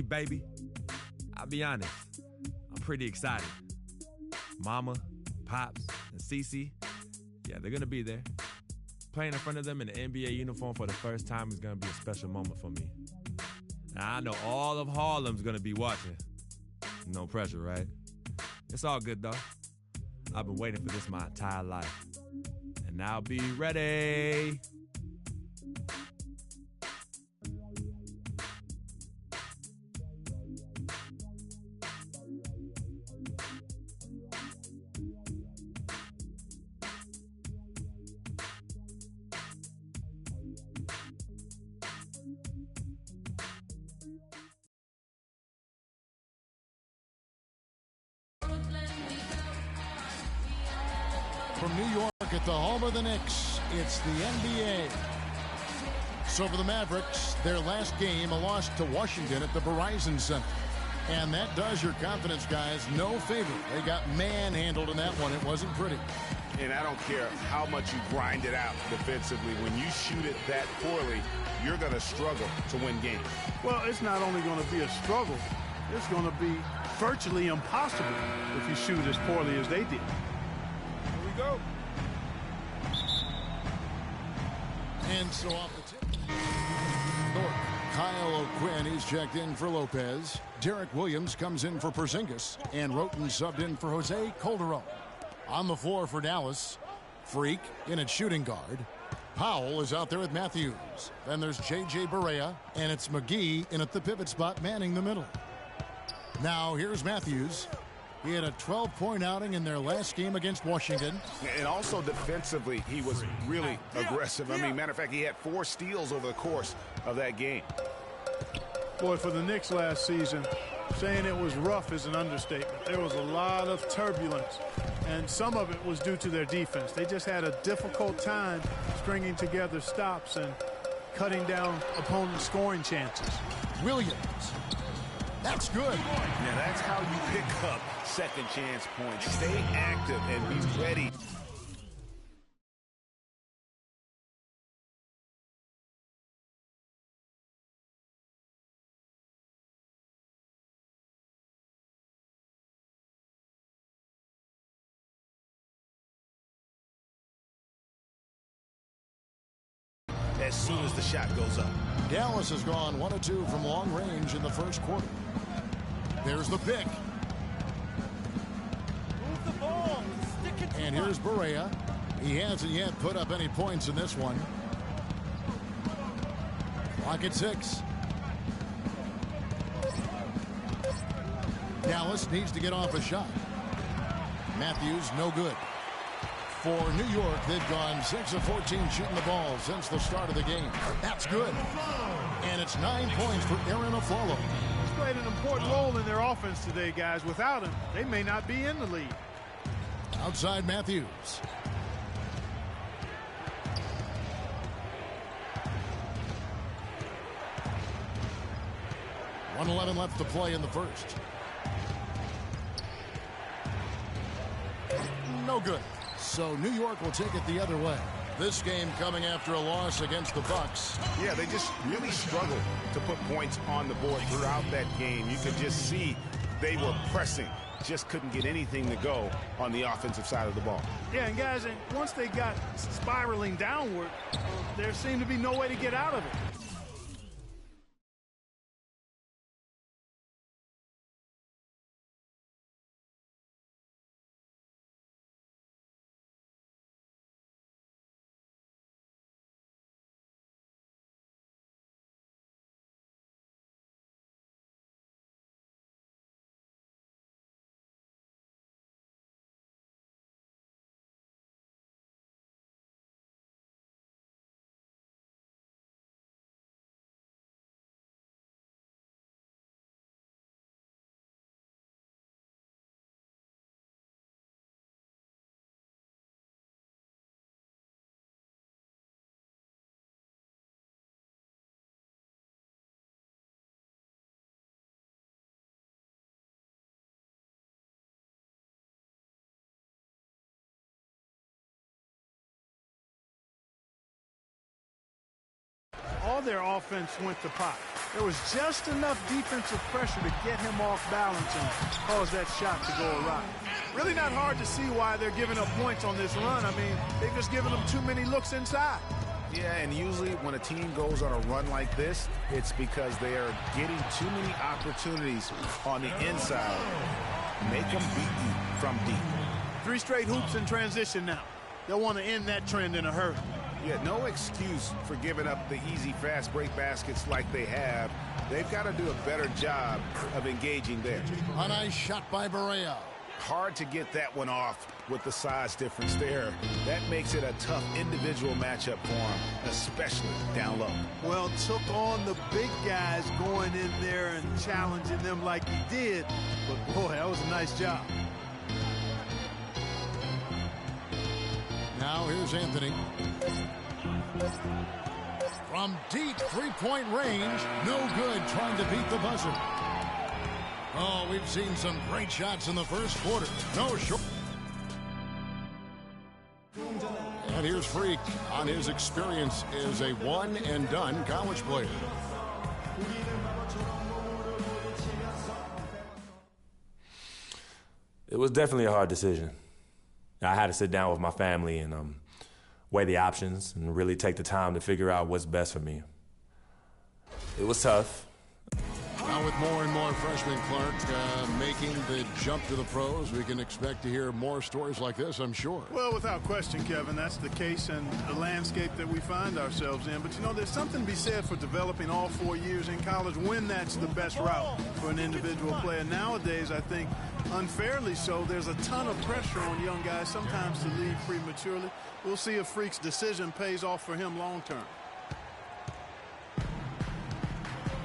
Baby, I'll be honest, I'm pretty excited. Mama, Pops, and Cece, yeah, they're gonna be there. Playing in front of them in an NBA uniform for the first time is gonna be a special moment for me. Now, I know all of Harlem's gonna be watching. No pressure, right? It's all good, though. I've been waiting for this my entire life. And I'll be ready. From New York at the home of the Knicks, it's the NBA. So for the Mavericks, their last game, a loss to Washington at the Verizon Center. And that does your confidence guys no favor. They got manhandled in that one. It wasn't pretty. And I don't care how much you grind it out defensively. When you shoot it that poorly, you're going to struggle to win games. Well, it's not only going to be a struggle, it's going to be virtually impossible if you shoot as poorly as they did. Go. And so off the tip. Kyle O'Quinn, he's checked in for Lopez. Derek Williams comes in for Porzingis. And Roten subbed in for Jose Calderon. On the floor for Dallas, Freak in at shooting guard. Powell is out there with Matthews. Then there's J.J. Barea, and it's McGee in at the pivot spot manning the middle. Now here's Matthews. He had a 12-point outing in their last game against Washington. And also defensively, he was really aggressive. I mean, matter of fact, he had 4 steals over the course of that game. Boy, for the Knicks last season, saying it was rough is an understatement. There was a lot of turbulence, and some of it was due to their defense. They just had a difficult time stringing together stops and cutting down opponent scoring chances. Williams. That's good. Yeah, that's how you pick up second chance points. Stay active and be ready. As soon as the shot goes up. Dallas has gone 1 of 2 from long range in the first quarter. There's the pick. Move the ball. Stick it to and here's Barea. He hasn't yet put up any points in this one. Clock at 6. Dallas needs to get off a shot. Matthews, no good. For New York, they've gone 6 of 14 shooting the ball since the start of the game. That's good. And it's 9 points for Aaron Aflalo. He's played an important role in their offense today, guys. Without him, they may not be in the lead. Outside Matthews. .111 left to play in the first. No good. So New York will take it the other way. This game coming after a loss against the Bucks. Yeah, they just really struggled to put points on the board throughout that game. You could just see they were pressing. Just couldn't get anything to go on the offensive side of the ball. Yeah, and guys, once they got spiraling downward, there seemed to be no way to get out of it. All their offense went to Pop. There was just enough defensive pressure to get him off balance and cause that shot to go awry. Really not hard to see why they're giving up points on this run. I mean, they've just given them too many looks inside. Yeah, and usually when a team goes on a run like this, it's because they are getting too many opportunities on the inside. Make them beat you from deep. 3 straight hoops in transition now. They'll want to end that trend in a hurry. Yeah, no excuse for giving up the easy, fast break baskets like they have. They've got to do a better job of engaging there. A nice shot by Barea. Hard to get that one off with the size difference there. That makes it a tough individual matchup for him, especially down low. Well, took on the big guys going in there and challenging them like he did. But, boy, that was a nice job. Now here's Anthony. From deep three-point range, no good, trying to beat the buzzer. Oh, we've seen some great shots in the first quarter. No short. And here's Freak on his experience as a one-and-done college player. It was definitely a hard decision. I had to sit down with my family and weigh the options and really take the time to figure out what's best for me. It was tough. Now with more and more freshmen, Clark, making the jump to the pros, we can expect to hear more stories like this, I'm sure. Well, without question, Kevin, that's the case and the landscape that we find ourselves in. But, you know, there's something to be said for developing all 4 years in college when that's the best route for an individual player. Nowadays, I think, unfairly so, there's a ton of pressure on young guys sometimes to leave prematurely. We'll see if Freak's decision pays off for him long term.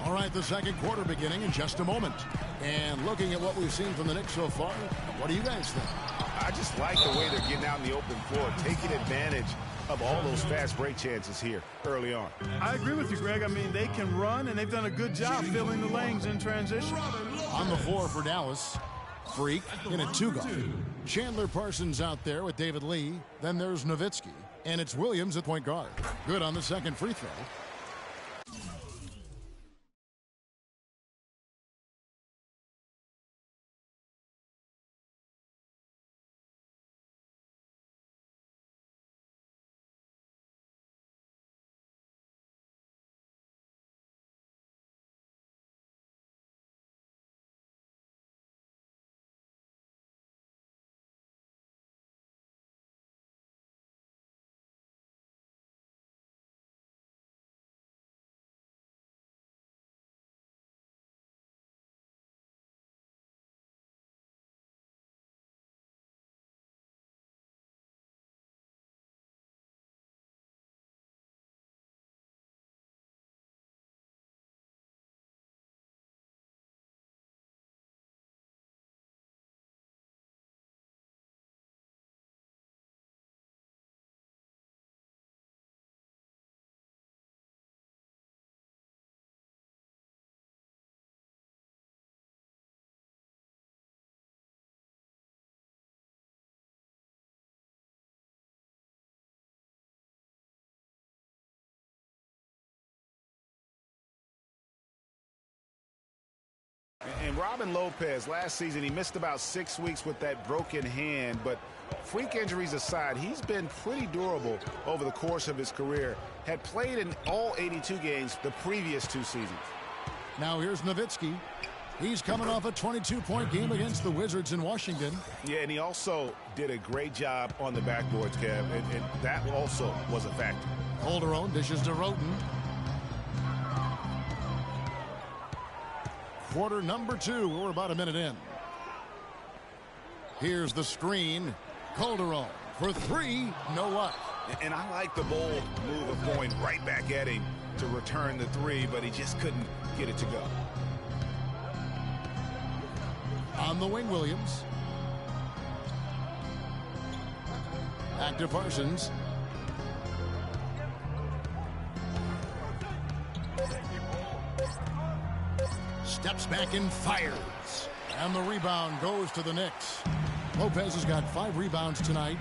All right, the second quarter beginning in just a moment. And looking at what we've seen from the Knicks so far, what do you guys think? I just like the way they're getting out in the open floor, taking advantage of all those fast break chances here early on. I agree with you, Greg. I mean, they can run, and they've done a good job filling the lanes in transition. On the floor for Dallas, Freak in a two-guard. Chandler Parsons out there with David Lee. Then there's Nowitzki, and it's Williams at point guard. Good on the second free throw. And Robin Lopez, last season, he missed about 6 weeks with that broken hand, but freak injuries aside, he's been pretty durable over the course of his career. Had played in all 82 games the previous 2 seasons. Now here's Nowitzki. He's coming off a 22-point game against the Wizards in Washington. Yeah, and he also did a great job on the backboards, Kev, and that also was a factor. Calderon dishes to Roten. Quarter number 2. We're about a minute in. Here's the screen. Calderon for 3. No luck. And I like the bold move of going right back at him to return the 3, but he just couldn't get it to go. On the wing, Williams. Back to Parsons. Steps back and fires. And the rebound goes to the Knicks. Lopez has got 5 rebounds tonight.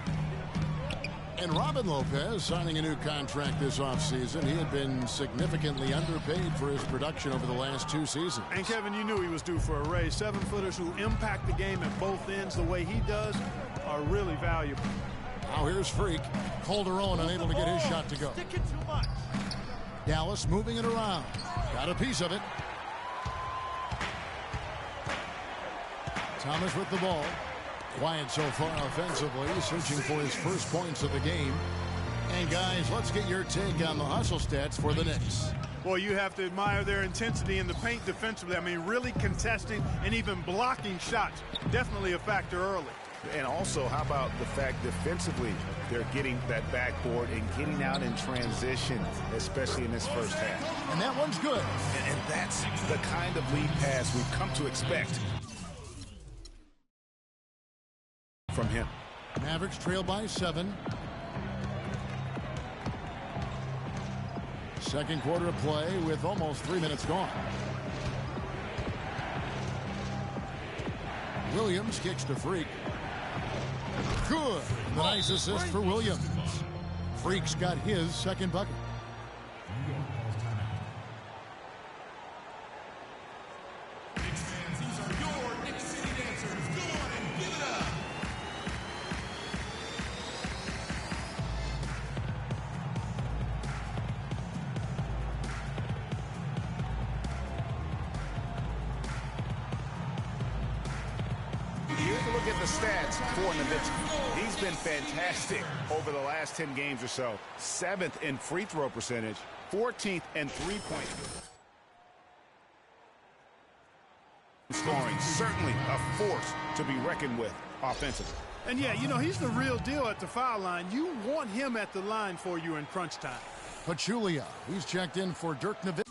And Robin Lopez signing a new contract this offseason. He had been significantly underpaid for his production over the last 2 seasons. And, Kevin, you knew he was due for a raise. 7-footers who impact the game at both ends the way he does are really valuable. Now here's Freak. Calderon unable to get his shot to go. Sticking too much. Dallas moving it around. Got a piece of it. Thomas with the ball. Quiet so far offensively, searching for his first points of the game. And guys, let's get your take on the hustle stats for the Knicks. Boy, you have to admire their intensity in the paint defensively. I mean, really contesting and even blocking shots. Definitely a factor early. And also, how about the fact defensively, they're getting that backboard and getting out in transition, especially in this first half. And that one's good. And that's the kind of lead pass we've come to expect from him. Mavericks trail by 7. Second quarter of play with almost 3 minutes gone. Williams kicks to Freak. Good. The nice assist for Williams. Freak's got his second bucket. These are your Knicks City dancers. Go on and give it up. Here's a look at the stats for Nowitzki. He's been fantastic over the last 10 games or so. 7th in free throw percentage, 14th in three-point scoring. Certainly a force to be reckoned with offensively. And, yeah, you know, he's the real deal at the foul line. You want him at the line for you in crunch time. Pachulia, he's checked in for Dirk Nowitzki.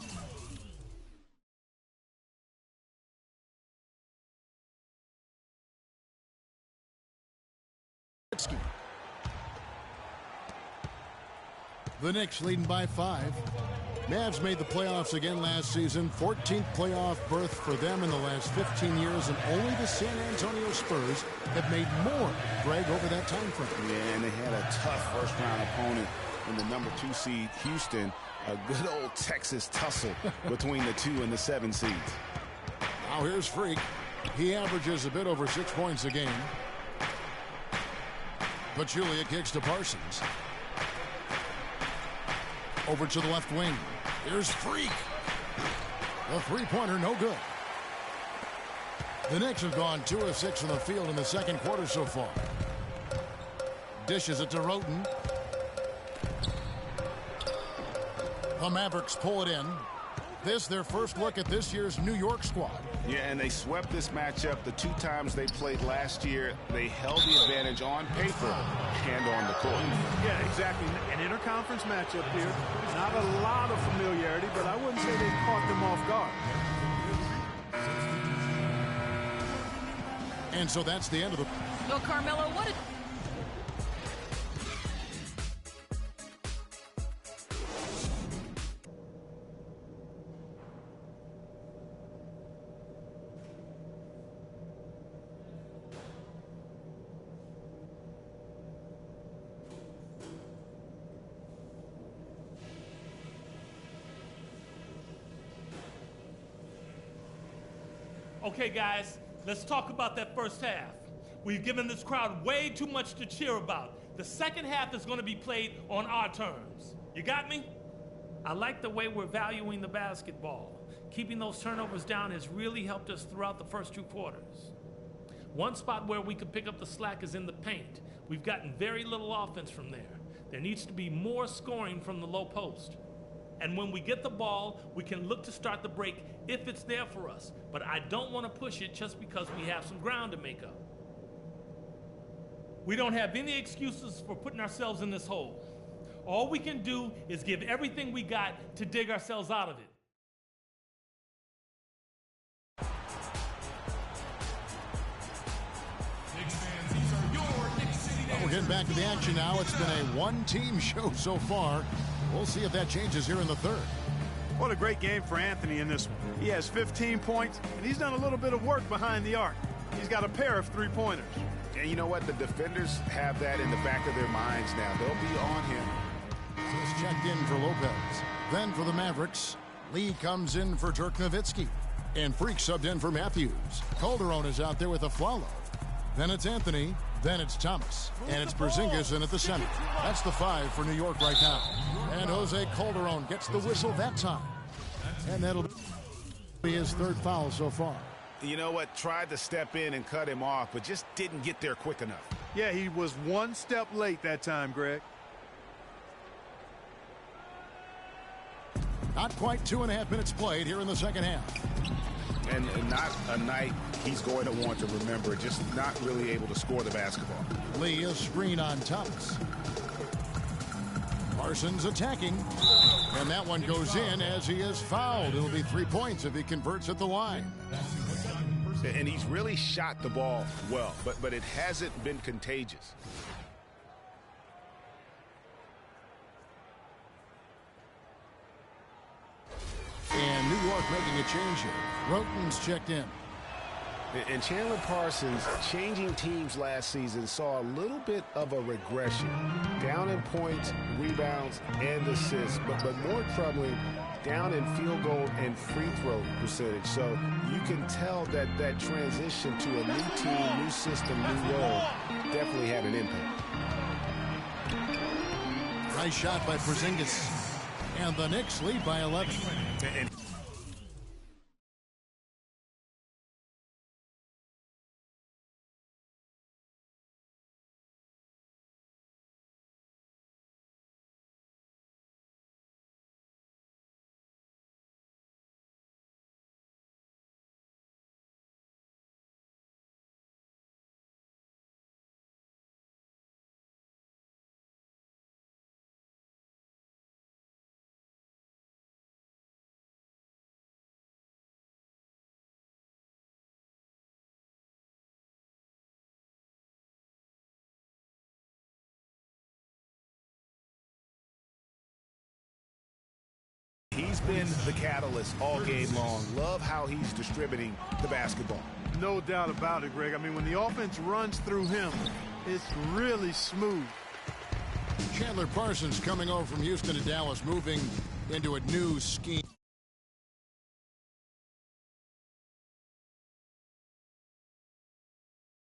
The Knicks leading by 5. Mavs made the playoffs again last season. 14th playoff berth for them in the last 15 years, and only the San Antonio Spurs have made more, Greg, over that time frame. Yeah, and they had a tough first-round opponent in the number 2 seed, Houston. A good old Texas tussle between the 2 and the 7 seeds. Now here's Freak. He averages a bit over 6 points a game. Pachulia kicks to Parsons. Over to the left wing. Here's Freak. The three-pointer, no good. The Knicks have gone 2 of 6 from the field in the second quarter so far. Dishes it to Roten. The Mavericks pull it in. This their first look at this year's New York squad. Yeah, and they swept this matchup the 2 times they played last year. They held the advantage on paper and on the court. Yeah, exactly. An interconference matchup here. Not a lot of familiarity, but I wouldn't say they caught them off guard. And so that's the end of the... Well, Carmelo, what a... Okay, guys, let's talk about that first half. We've given this crowd way too much to cheer about. The second half is going to be played on our terms. You got me? I like the way we're valuing the basketball. Keeping those turnovers down has really helped us throughout the first 2 quarters. One spot where we could pick up the slack is in the paint. We've gotten very little offense from there. There needs to be more scoring from the low post. And when we get the ball, we can look to start the break if it's there for us. But I don't want to push it just because we have some ground to make up. We don't have any excuses for putting ourselves in this hole. All we can do is give everything we got to dig ourselves out of it. We're getting back to the action now. It's been a one-team show so far. We'll see if that changes here in the third. What a great game for Anthony in this one. He has 15 points, and he's done a little bit of work behind the arc. he's got a pair of three-pointers. And you know what? The defenders have that in the back of their minds now. They'll be on him. Just checked in for Lopez. Then for the Mavericks, Lee comes in for Dirk Nowitzki. And Freak subbed in for Matthews. Calderon is out there with a follow. Then it's Anthony. Then it's Thomas. And it's Porzingis in at the center. That's the 5 for New York right now. And Jose Calderon gets the whistle that time. And that'll be his third foul so far. You know what? Tried to step in and cut him off, but just didn't get there quick enough. Yeah, he was one step late that time, Greg. Not quite 2.5 minutes played here in the second half. And not a night he's going to want to remember, just not really able to score the basketball. Lee, a screen on Thomas. Parsons attacking. And that one goes in as he is fouled. It'll be 3 points if he converts at the line. And he's really shot the ball well, but it hasn't been contagious. And New York making a change here. Roten's checked in. And Chandler Parsons, changing teams last season, saw a little bit of a regression. Down in points, rebounds, and assists, but more troubling, down in field goal and free throw percentage. So you can tell that that transition to a new team, new system, new role definitely had an impact. Nice shot by Porzingis. And the Knicks lead by 11. And he's been the catalyst all game long. Love how he's distributing the basketball. No doubt about it, Greg. I mean, when the offense runs through him, it's really smooth. Chandler Parsons coming over from Houston to Dallas, moving into a new scheme.